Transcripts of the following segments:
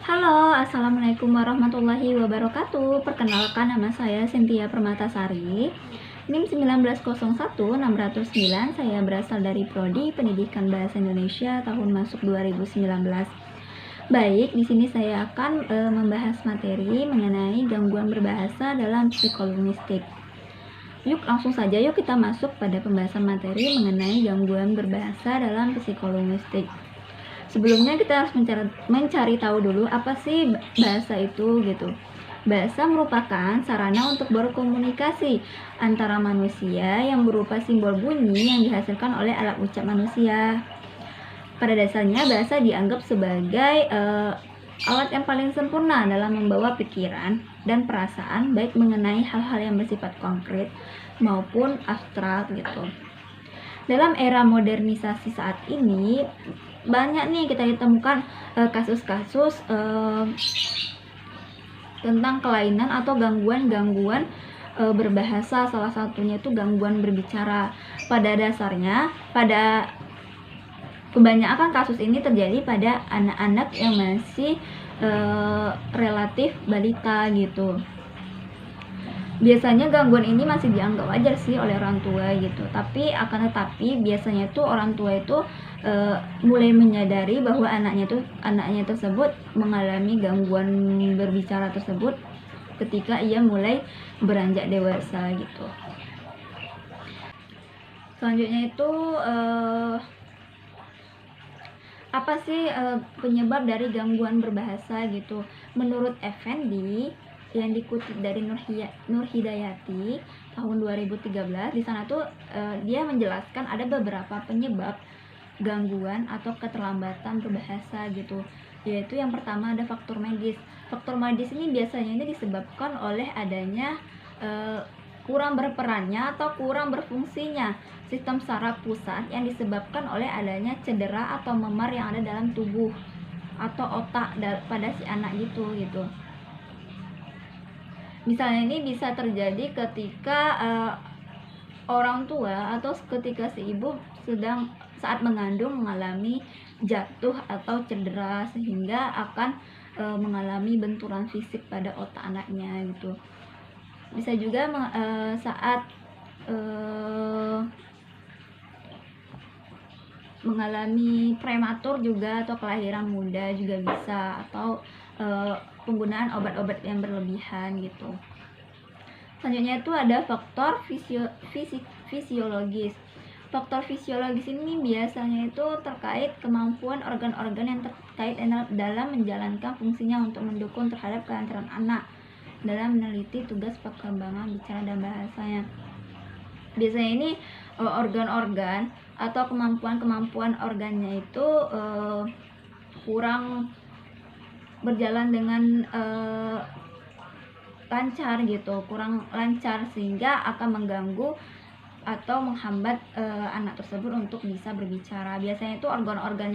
Halo, assalamualaikum warahmatullahi wabarakatuh. Perkenalkan, nama saya Cynthia Permatasari, NIM 1901609. Saya berasal dari Prodi Pendidikan Bahasa Indonesia tahun masuk 2019. Baik, di sini saya akan membahas materi mengenai gangguan berbahasa dalam psikolinguistik. Yuk langsung saja kita masuk pada pembahasan materi mengenai gangguan berbahasa dalam psikolinguistik. Sebelumnya kita harus mencari tahu dulu apa sih bahasa itu gitu. Bahasa merupakan sarana untuk berkomunikasi antara manusia yang berupa simbol bunyi yang dihasilkan oleh alat ucap manusia. Pada dasarnya bahasa dianggap sebagai alat yang paling sempurna dalam membawa pikiran dan perasaan baik mengenai hal-hal yang bersifat konkret maupun abstrak gitu. Dalam era modernisasi saat ini banyak nih kita ditemukan kasus-kasus tentang kelainan atau gangguan berbahasa. Salah satunya itu gangguan berbicara. Pada dasarnya, pada kebanyakan kasus ini terjadi pada anak-anak yang masih relatif balita gitu. Biasanya gangguan ini masih dianggap wajar sih oleh orang tua gitu, tapi biasanya tuh orang tua itu mulai menyadari bahwa anaknya tersebut mengalami gangguan berbicara tersebut ketika ia mulai beranjak dewasa gitu. Selanjutnya itu apa sih penyebab dari gangguan berbahasa gitu? Menurut Effendi yang dikutip dari Nur Hidayati tahun 2013, di sana tuh dia menjelaskan ada beberapa penyebab gangguan atau keterlambatan berbahasa gitu, yaitu yang pertama ada faktor medis. Faktor medis ini biasanya disebabkan oleh adanya kurang berperannya atau kurang berfungsinya sistem saraf pusat yang disebabkan oleh adanya cedera atau memar yang ada dalam tubuh atau otak pada si anak gitu. Misalnya ini bisa terjadi ketika orang tua atau ketika si ibu sedang saat mengandung mengalami jatuh atau cedera sehingga akan mengalami benturan fisik pada otak anaknya gitu. Bisa juga saat mengalami prematur juga atau kelahiran muda juga bisa, atau penggunaan obat-obat yang berlebihan gitu. Selanjutnya itu ada faktor fisiologis. Faktor fisiologis ini biasanya itu terkait kemampuan organ-organ yang terkait dalam menjalankan fungsinya untuk mendukung terhadap kelancaran anak dalam meneliti tugas perkembangan bicara dan bahasanya. Biasanya ini organ-organ atau kemampuan organnya itu kurang berjalan dengan lancar gitu, kurang lancar sehingga akan mengganggu atau menghambat anak tersebut untuk bisa berbicara. Biasanya itu organ-organ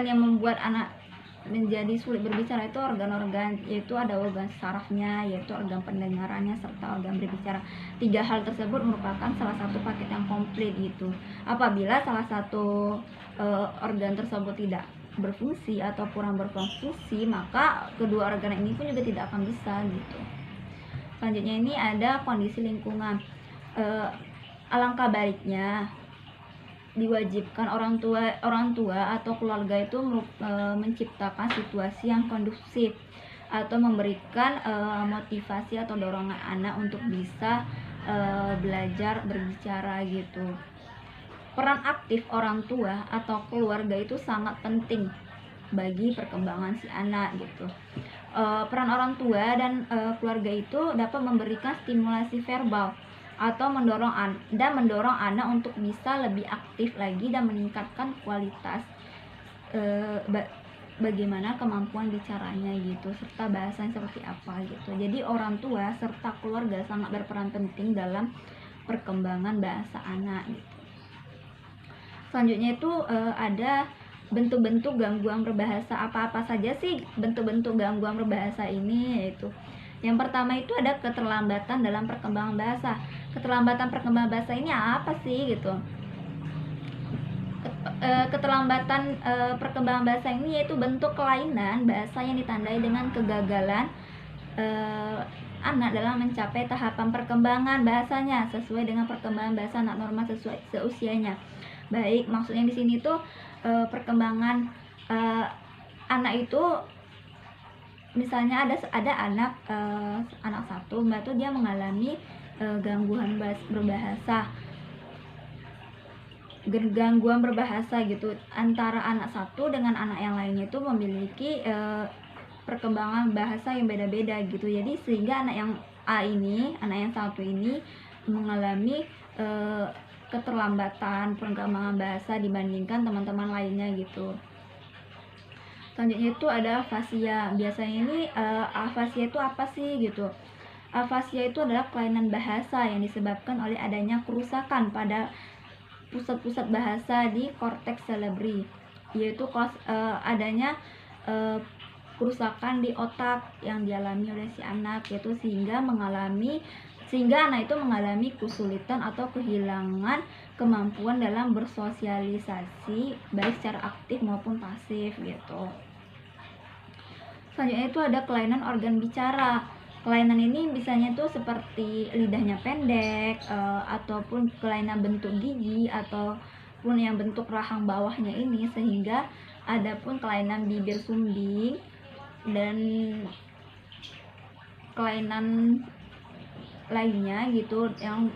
yang membuat anak menjadi sulit berbicara itu organ-organ, yaitu ada organ sarafnya, yaitu organ pendengarannya, serta organ berbicara. 3 hal tersebut merupakan salah satu paket yang komplit gitu. Apabila salah satu organ tersebut tidak berfungsi atau kurang berfungsi, maka kedua organ ini pun juga tidak akan bisa gitu. Selanjutnya ini ada kondisi lingkungan. Alangkah baiknya diwajibkan orang tua atau keluarga itu menciptakan situasi yang kondusif atau memberikan motivasi atau dorongan anak untuk bisa belajar berbicara gitu. Peran aktif orang tua atau keluarga itu sangat penting bagi perkembangan si anak gitu. Peran orang tua dan keluarga itu dapat memberikan stimulasi verbal atau mendorong anak untuk bisa lebih aktif lagi dan meningkatkan kualitas bagaimana kemampuan bicaranya gitu, serta bahasanya seperti apa gitu. Jadi orang tua serta keluarga sangat berperan penting dalam perkembangan bahasa anak gitu. Selanjutnya itu ada bentuk-bentuk gangguan berbahasa. Apa-apa saja sih bentuk-bentuk gangguan berbahasa ini? Yaitu yang pertama itu ada keterlambatan dalam perkembangan bahasa. Keterlambatan perkembangan bahasa ini apa sih gitu? keterlambatan perkembangan bahasa ini yaitu bentuk kelainan bahasa yang ditandai dengan kegagalan anak dalam mencapai tahapan perkembangan bahasanya sesuai dengan perkembangan bahasa anak normal sesuai seusianya. Baik, maksudnya di sini tuh perkembangan anak itu misalnya ada anak satu, mbak tuh dia mengalami gangguan berbahasa gitu. Antara anak satu dengan anak yang lainnya itu memiliki perkembangan bahasa yang beda-beda gitu. Jadi sehingga anak yang anak yang satu ini mengalami keterlambatan perkembangan bahasa dibandingkan teman-teman lainnya gitu. Selanjutnya itu ada afasia. Biasanya ini afasia itu apa sih gitu? Afasia itu adalah kelainan bahasa yang disebabkan oleh adanya kerusakan pada pusat-pusat bahasa di korteks cerebri, yaitu adanya kerusakan di otak yang dialami oleh si anak, yaitu sehingga anak itu mengalami kesulitan atau kehilangan kemampuan dalam bersosialisasi baik secara aktif maupun pasif gitu. Selanjutnya itu ada kelainan organ bicara. Kelainan ini biasanya tuh seperti lidahnya pendek, ataupun kelainan bentuk gigi, ataupun yang bentuk rahang bawahnya ini, sehingga ada pun kelainan bibir sumbing dan kelainan lainnya gitu yang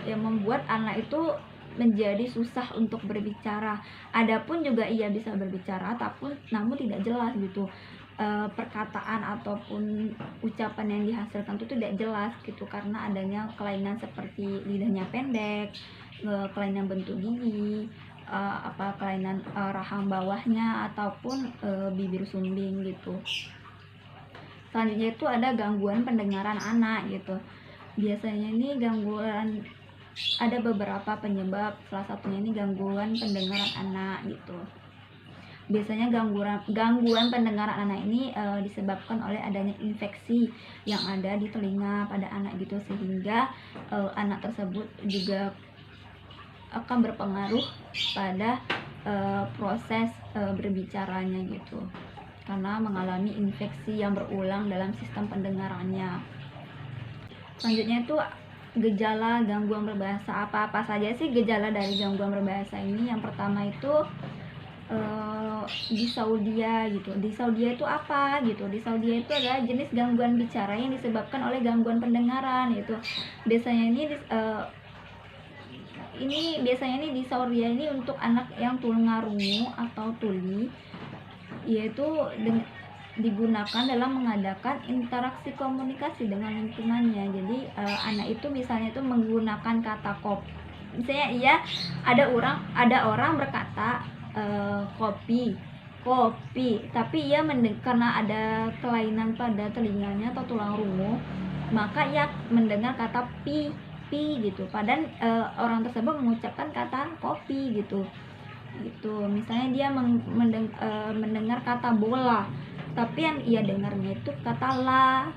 membuat anak itu menjadi susah untuk berbicara. Adapun juga ia bisa berbicara namun tidak jelas gitu. Perkataan ataupun ucapan yang dihasilkan itu tidak jelas gitu karena adanya kelainan seperti lidahnya pendek, kelainan bentuk gigi, kelainan rahang bawahnya ataupun bibir sumbing gitu. Selanjutnya itu ada gangguan pendengaran anak gitu. Biasanya ini ada beberapa penyebab, salah satunya ini gangguan pendengaran anak gitu. Biasanya gangguan pendengaran anak ini disebabkan oleh adanya infeksi yang ada di telinga pada anak gitu, sehingga anak tersebut juga akan berpengaruh pada proses berbicaranya gitu, karena mengalami infeksi yang berulang dalam sistem pendengarannya. Selanjutnya itu gejala gangguan berbahasa. Apa saja sih gejala dari gangguan berbahasa ini? Yang pertama itu disaudia gitu. Disaudia itu apa gitu? Disaudia itu adalah jenis gangguan bicara yang disebabkan oleh gangguan pendengaran gitu. Biasanya ini disaudia ini untuk anak yang tulungarungu atau tuli, yaitu digunakan dalam mengadakan interaksi komunikasi dengan lingkungannya. Jadi anak itu misalnya itu menggunakan kata misalnya ada orang berkata kopi, tapi ia karena ada kelainan pada telinganya atau tulang rungu, maka ia mendengar kata pi gitu. Padahal orang tersebut mengucapkan kata kopi gitu. Misalnya dia mendengar kata bola, tapi yang ia dengarnya itu kata la,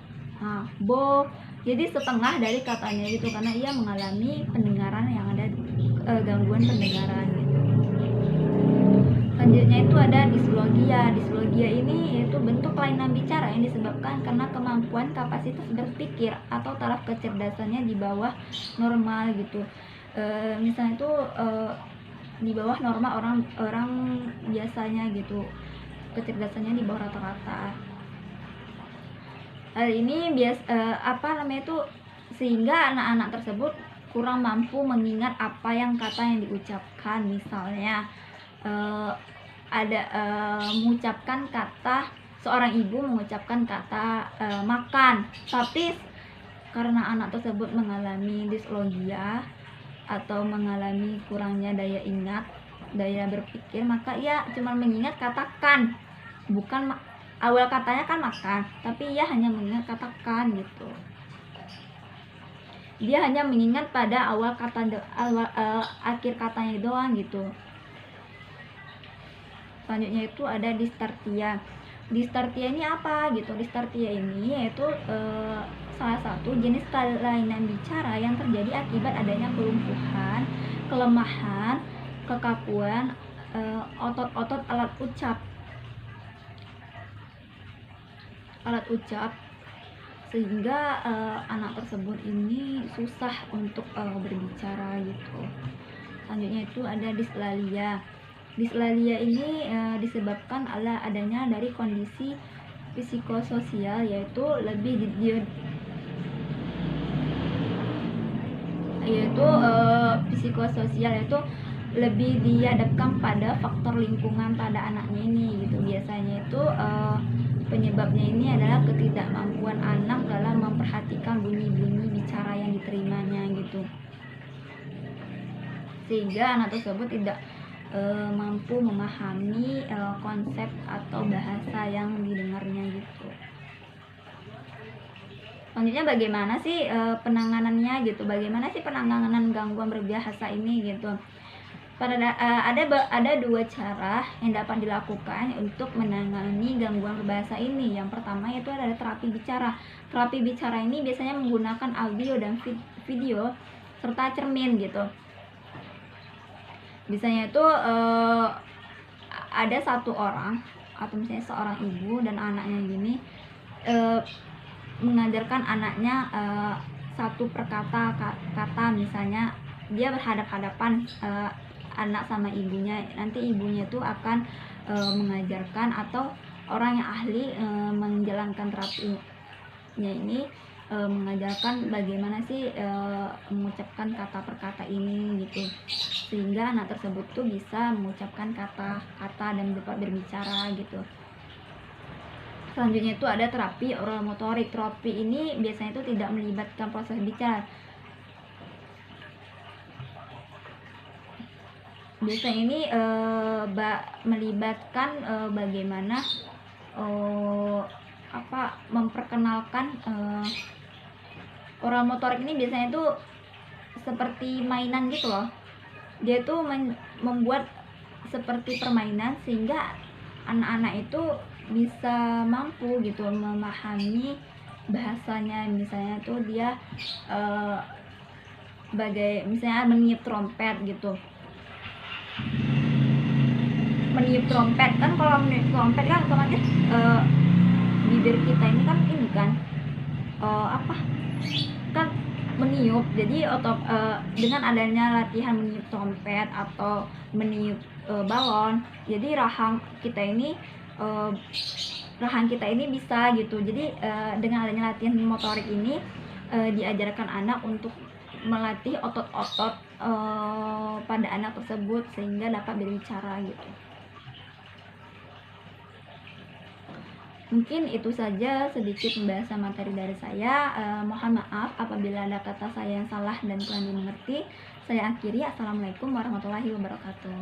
bo. Jadi setengah dari katanya gitu, karena ia mengalami pendengaran yang ada gangguan pendengaran gitu. Selanjutnya itu ada dislogia. Dislogia ini yaitu bentuk kelainan bicara yang disebabkan karena kemampuan kapasitas berpikir atau taraf kecerdasannya di bawah normal gitu. Misalnya itu di bawah normal orang biasanya gitu, kecerdasannya di bawah rata-rata. Hal ini sehingga anak-anak tersebut kurang mampu mengingat apa yang diucapkan. Misalnya mengucapkan kata, seorang ibu mengucapkan kata makan, tapi karena anak tersebut mengalami dislogia atau mengalami kurangnya daya ingat, daya berpikir, maka ia cuma mengingat katakan, bukan awal katanya kan makan, tapi ia hanya mengingat katakan gitu. Dia hanya mengingat pada akhir katanya doang gitu. Selanjutnya itu ada distartia. Distartia ini apa gitu? Distartia ini yaitu salah satu jenis kelainan bicara yang terjadi akibat adanya kelumpuhan, kelemahan, kekakuan otot-otot alat ucap sehingga anak tersebut ini susah untuk berbicara gitu. Selanjutnya itu ada dislalia. Dislalia ini disebabkan oleh adanya dari kondisi psikososial, yaitu lebih dihadapkan pada faktor lingkungan pada anaknya ini gitu. Biasanya itu penyebabnya ini adalah ketidakmampuan anak dalam memperhatikan bunyi-bunyi bicara yang diterimanya gitu, sehingga anak tersebut tidak mampu memahami konsep atau bahasa yang didengarnya gitu. Selanjutnya bagaimana sih penanganannya gitu, bagaimana sih penanganan gangguan berbahasa ini gitu. Ada dua cara yang dapat dilakukan untuk menangani gangguan berbahasa ini. Yang pertama itu adalah terapi bicara. Terapi bicara ini biasanya menggunakan audio dan video serta cermin gitu. Biasanya itu ada satu orang atau misalnya seorang ibu dan anaknya gini mengajarkan anaknya satu perkata kata, misalnya dia berhadap-hadapan anak sama ibunya, nanti ibunya itu akan mengajarkan, atau orang yang ahli menjalankan terapinya ini mengajarkan bagaimana sih mengucapkan kata per kata ini gitu, sehingga anak tersebut tuh bisa mengucapkan kata-kata dan dapat berbicara gitu. Selanjutnya itu ada terapi oral motorik. Terapi ini biasanya itu tidak melibatkan proses bicara. Biasanya ini melibatkan bagaimana memperkenalkan oral motorik ini. Biasanya itu seperti mainan gitu loh. Dia tuh membuat seperti permainan sehingga anak-anak itu bisa mampu gitu memahami bahasanya. Misalnya tuh dia misalnya meniup trompet gitu. Meniup trompet kan, kalau meniup trompet kan otomatis bibir kita ini kan kan meniup. Jadi dengan adanya latihan meniup trompet atau meniup balon, jadi rahang kita ini bisa gitu. Jadi dengan adanya latihan motorik ini diajarkan anak untuk melatih otot-otot pada anak tersebut sehingga dapat berbicara gitu. Mungkin itu saja sedikit pembahasan materi dari saya. Mohon maaf apabila ada kata saya yang salah dan kurang dimengerti. Saya akhiri. Assalamualaikum warahmatullahi wabarakatuh.